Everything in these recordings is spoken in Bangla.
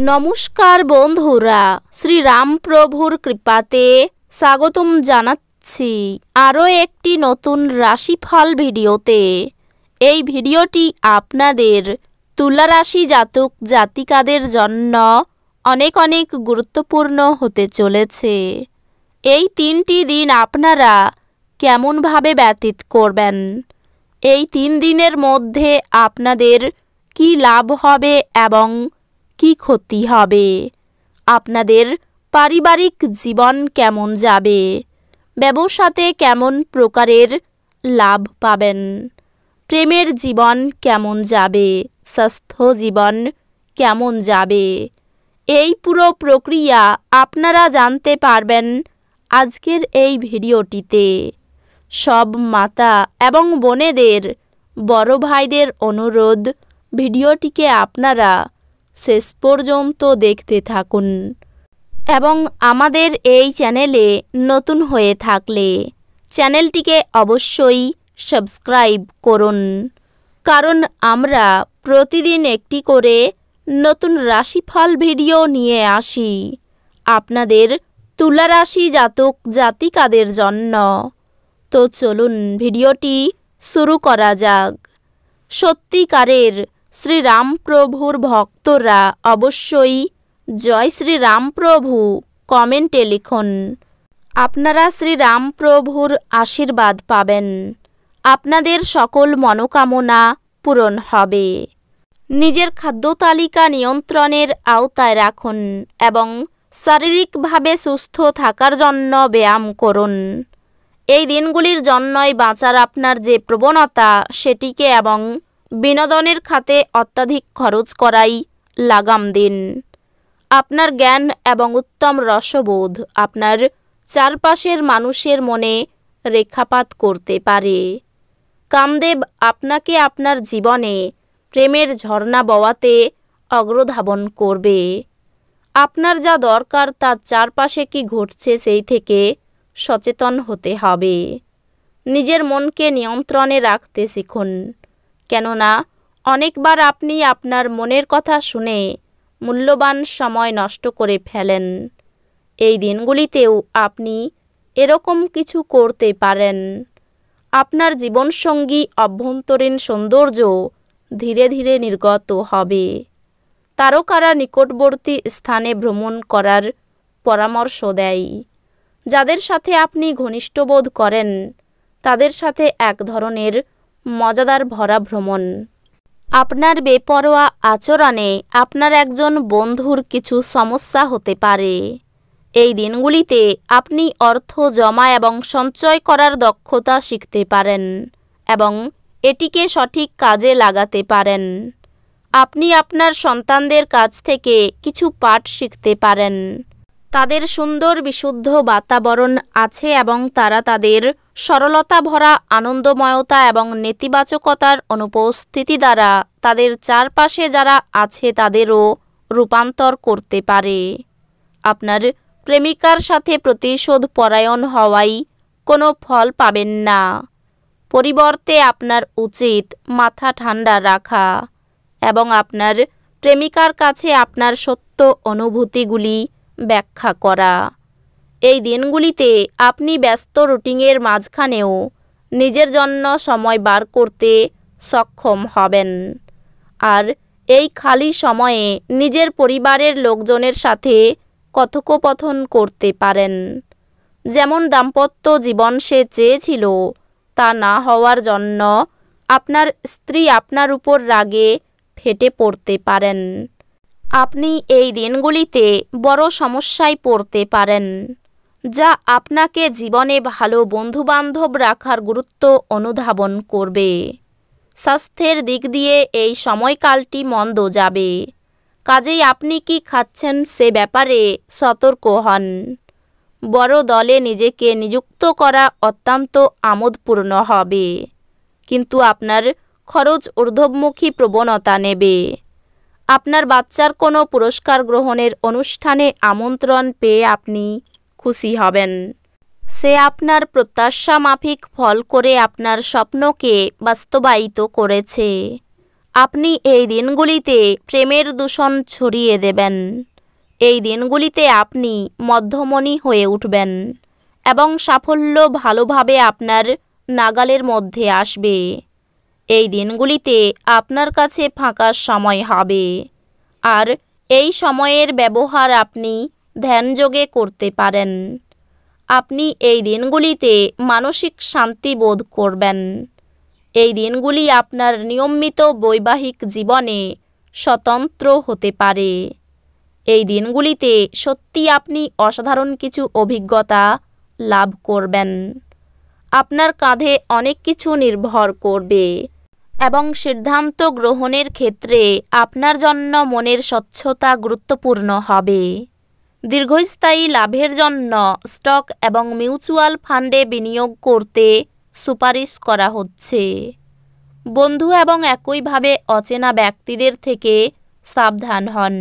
নমস্কার বন্ধুরা, শ্রীরাম প্রভুর কৃপাতে স্বাগতম জানাচ্ছি আরও একটি নতুন রাশিফল ভিডিওতে। এই ভিডিওটি আপনাদের তুলা রাশি জাতক জাতিকাদের জন্য অনেক অনেক গুরুত্বপূর্ণ হতে চলেছে। এই 3টি দিন আপনারা কেমনভাবে ব্যতীত করবেন, এই 3 দিনের মধ্যে আপনাদের কি লাভ হবে এবং কি ক্ষতি হবে, আপনাদের পারিবারিক জীবন কেমন যাবে, ব্যবসাতে কেমন প্রকারের লাভ পাবেন, প্রেমের জীবন কেমন যাবে, স্বাস্থ্য জীবন কেমন যাবে, এই পুরো প্রক্রিয়া আপনারা জানতে পারবেন আজকের এই ভিডিওটিতে। সব মাতা এবং বোনেদের, বড় ভাইদের অনুরোধ, ভিডিওটিকে আপনারা শেষ পর্যন্ত দেখতে থাকুন এবং আমাদের এই চ্যানেলে নতুন হয়ে থাকলে চ্যানেলটিকে অবশ্যই সাবস্ক্রাইব করুন, কারণ আমরা প্রতিদিন একটি করে নতুন রাশিফল ভিডিও নিয়ে আসি আপনাদের তুলা রাশি জাতক জাতিকাদের জন্য। তো চলুন ভিডিওটি শুরু করা যাক। সত্যিকারের শ্রীরাম প্রভুর ভক্তরা অবশ্যই জয় শ্রীরাম প্রভু কমেন্টে লিখুন। আপনারা শ্রীরাম প্রভুর আশীর্বাদ পাবেন, আপনাদের সকল মনোকামনা পূরণ হবে। নিজের খাদ্য তালিকা নিয়ন্ত্রণের আওতায় রাখুন এবং শারীরিকভাবে সুস্থ থাকার জন্য ব্যায়াম করুন। এই দিনগুলির জন্যই বাঁচার আপনার যে প্রবণতা, সেটিকে এবং বিনোদনের খাতে অত্যাধিক খরচ করাই লাগাম দিন। আপনার জ্ঞান এবং উত্তম রসবোধ আপনার চারপাশের মানুষের মনে রেখাপাত করতে পারে। কামদেব আপনাকে আপনার জীবনে প্রেমের ঝর্ণা বওয়াতে অগ্রধাবন করবে। আপনার যা দরকার তার চারপাশে কি ঘটছে সেই থেকে সচেতন হতে হবে। নিজের মনকে নিয়ন্ত্রণে রাখতে শিখুন, কেননা অনেকবার আপনি আপনার মনের কথা শুনে মূল্যবান সময় নষ্ট করে ফেলেন। এই দিনগুলিতেও আপনি এরকম কিছু করতে পারেন। আপনার জীবনসঙ্গী অভ্যন্তরীণ সৌন্দর্য ধীরে ধীরে নির্গত হবে। তারকারা নিকটবর্তী স্থানে ভ্রমণ করার পরামর্শ দেয়। যাদের সাথে আপনি ঘনিষ্ঠ বোধ করেন তাদের সাথে এক ধরনের মজাদার ভরা ভ্রমণ। আপনার বেপরোয়া আচরণে আপনার একজন বন্ধুর কিছু সমস্যা হতে পারে। এই দিনগুলিতে আপনি অর্থ জমা এবং সঞ্চয় করার দক্ষতা শিখতে পারেন এবং এটিকে সঠিক কাজে লাগাতে পারেন। আপনি আপনার সন্তানদের কাছ থেকে কিছু পাঠ শিখতে পারেন। তাদের সুন্দর বিশুদ্ধ বাতাবরণ আছে এবং তারা তাদের সরলতা ভরা আনন্দময়তা এবং নেতিবাচকতার অনুপস্থিতি দ্বারা তাদের চারপাশে যারা আছে তাদেরও রূপান্তর করতে পারে। আপনার প্রেমিকার সাথে প্রতিশোধ পরায়ণ হওয়াই কোনো ফল পাবেন না। পরিবর্তে আপনার উচিত মাথা ঠান্ডা রাখা এবং আপনার প্রেমিকার কাছে আপনার সত্য অনুভূতিগুলি ব্যাখ্যা করা। এই দিনগুলিতে আপনি ব্যস্ত রুটিনের মাঝখানেও নিজের জন্য সময় বার করতে সক্ষম হবেন। আর এই খালি সময়ে নিজের পরিবারের লোকজনের সাথে কথোপকথন করতে পারেন। যেমন দাম্পত্য জীবন সে চেয়েছিল তা না হওয়ার জন্য আপনার স্ত্রী আপনার উপর রাগে ফেটে পড়তে পারেন। আপনি এই দিনগুলিতে বড় সমস্যায় পড়তে পারেন, যা আপনাকে জীবনে ভালো বন্ধুবান্ধব রাখার গুরুত্ব অনুধাবন করবে। স্বাস্থ্যের দিক দিয়ে এই সময়কালটি মন্দ যাবে, কাজেই আপনি কি খাচ্ছেন সে ব্যাপারে সতর্ক হন। বড় দলে নিজেকে নিযুক্ত করা অত্যন্ত আমোদপূর্ণ হবে, কিন্তু আপনার খরচ ঊর্ধ্বমুখী প্রবণতা নেবে। আপনার বাচ্চার কোনো পুরস্কার গ্রহণের অনুষ্ঠানে আমন্ত্রণ পেয়ে আপনি খুশি হবেন। সে আপনার প্রত্যাশা মাফিক ফল করে আপনার স্বপ্নকে বাস্তবায়িত করেছে। আপনি এই দিনগুলিতে প্রেমের দূষণ ছড়িয়ে দেবেন। এই দিনগুলিতে আপনি মধ্যমণি হয়ে উঠবেন এবং সাফল্য ভালোভাবে আপনার নাগালের মধ্যে আসবে। এই দিনগুলিতে আপনার কাছে ফাঁকা সময় হবে, আর এই সময়ের ব্যবহার আপনি ধ্যানযোগে করতে পারেন। আপনি এই দিনগুলিতে মানসিক শান্তি বোধ করবেন। এই দিনগুলি আপনার নিয়মিত বৈবাহিক জীবনে স্বতন্ত্র হতে পারে। এই দিনগুলিতে সত্যি আপনি অসাধারণ কিছু অভিজ্ঞতা লাভ করবেন। আপনার কাঁধে অনেক কিছু নির্ভর করবে এবং সিদ্ধান্ত গ্রহণের ক্ষেত্রে আপনার জন্য মনের স্বচ্ছতা গুরুত্বপূর্ণ হবে। দীর্ঘস্থায়ী লাভের জন্য স্টক এবং মিউচুয়াল ফান্ডে বিনিয়োগ করতে সুপারিশ করা হচ্ছে। বন্ধু এবং একইভাবে অচেনা ব্যক্তিদের থেকে সাবধান হন।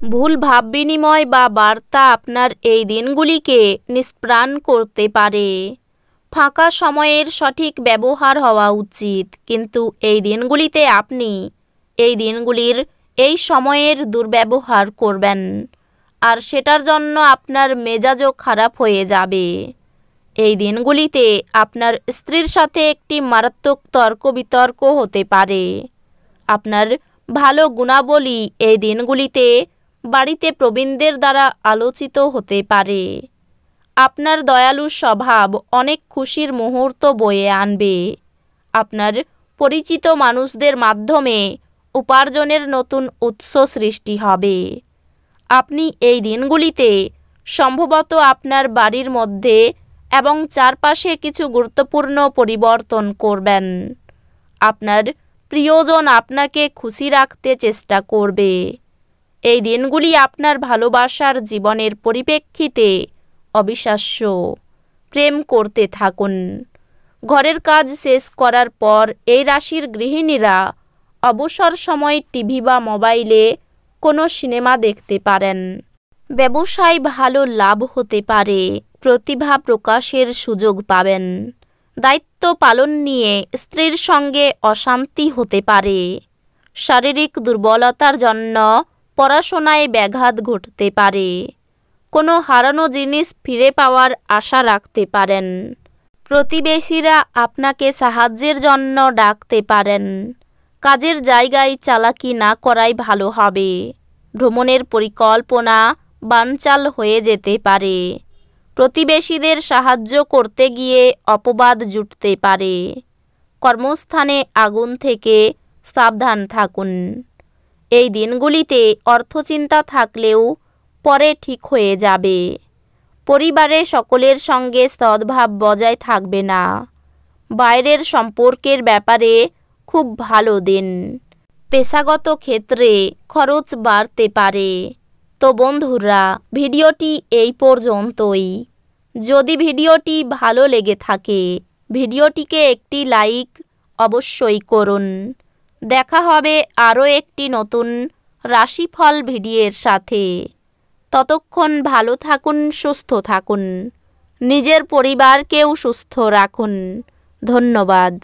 ভুল ভাব বিনিময় বা বার্তা আপনার এই দিনগুলিকে নিষ্প্রাণ করতে পারে। ফাঁকা সময়ের সঠিক ব্যবহার হওয়া উচিত, কিন্তু এই দিনগুলিতে আপনি এই দিনগুলির এই সময়ের দুর্ব্যবহার করবেন, আর সেটার জন্য আপনার মেজাজও খারাপ হয়ে যাবে। এই দিনগুলিতে আপনার স্ত্রীর সাথে একটি মারাত্মক তর্ক বিতর্ক হতে পারে। আপনার ভালো গুণাবলী এই দিনগুলিতে বাড়িতে প্রবীণদের দ্বারা আলোচিত হতে পারে। আপনার দয়ালু স্বভাব অনেক খুশির মুহূর্ত বয়ে আনবে। আপনার পরিচিত মানুষদের মাধ্যমে উপার্জনের নতুন উৎস সৃষ্টি হবে। আপনি এই দিনগুলিতে সম্ভবত আপনার বাড়ির মধ্যে এবং চারপাশে কিছু গুরুত্বপূর্ণ পরিবর্তন করবেন। আপনার প্রিয়জন আপনাকে খুশি রাখতে চেষ্টা করবে। এই দিনগুলি আপনার ভালোবাসার জীবনের পরিপ্রেক্ষিতে অবিশ্বাস্য। প্রেম করতে থাকুন। ঘরের কাজ শেষ করার পর এই রাশির গৃহিণীরা অবসর সময় টিভি বা মোবাইলে কোনো সিনেমা দেখতে পারেন। ব্যবসায় ভালো লাভ হতে পারে। প্রতিভা প্রকাশের সুযোগ পাবেন। দায়িত্ব পালন নিয়ে স্ত্রীর সঙ্গে অশান্তি হতে পারে। শারীরিক দুর্বলতার জন্য পড়াশোনায় ব্যাঘাত ঘটতে পারে। কোনো হারানো জিনিস ফিরে পাওয়ার আশা রাখতে পারেন। প্রতিবেশীরা আপনাকে সাহায্যের জন্য ডাকতে পারেন। কাজের জায়গায় চালাকি না করাই ভালো হবে। ভ্রমণের পরিকল্পনা বানচাল হয়ে যেতে পারে। প্রতিবেশীদের সাহায্য করতে গিয়ে অপবাদ জুটতে পারে। কর্মস্থানে আগুন থেকে সাবধান থাকুন। এই দিনগুলিতে অর্থচিন্তা থাকলেও পরে ঠিক হয়ে যাবে। পরিবারে সকলের সঙ্গে সদ্ভাব বজায় থাকবে না। বাইরের সম্পর্কের ব্যাপারে খুব ভালো দিন। পেশাগত ক্ষেত্রে খরচ বাড়তে পারে। তো বন্ধুরা, ভিডিওটি এই পর্যন্তই। যদি ভিডিওটি ভালো লেগে থাকে ভিডিওটিকে একটি লাইক অবশ্যই করুন। দেখা হবে আরও একটি নতুন রাশিফল ভিডিওর সাথে। ততক্ষণ ভালো থাকুন, সুস্থ থাকুন, নিজের পরিবারকেও সুস্থ রাখুন। ধন্যবাদ।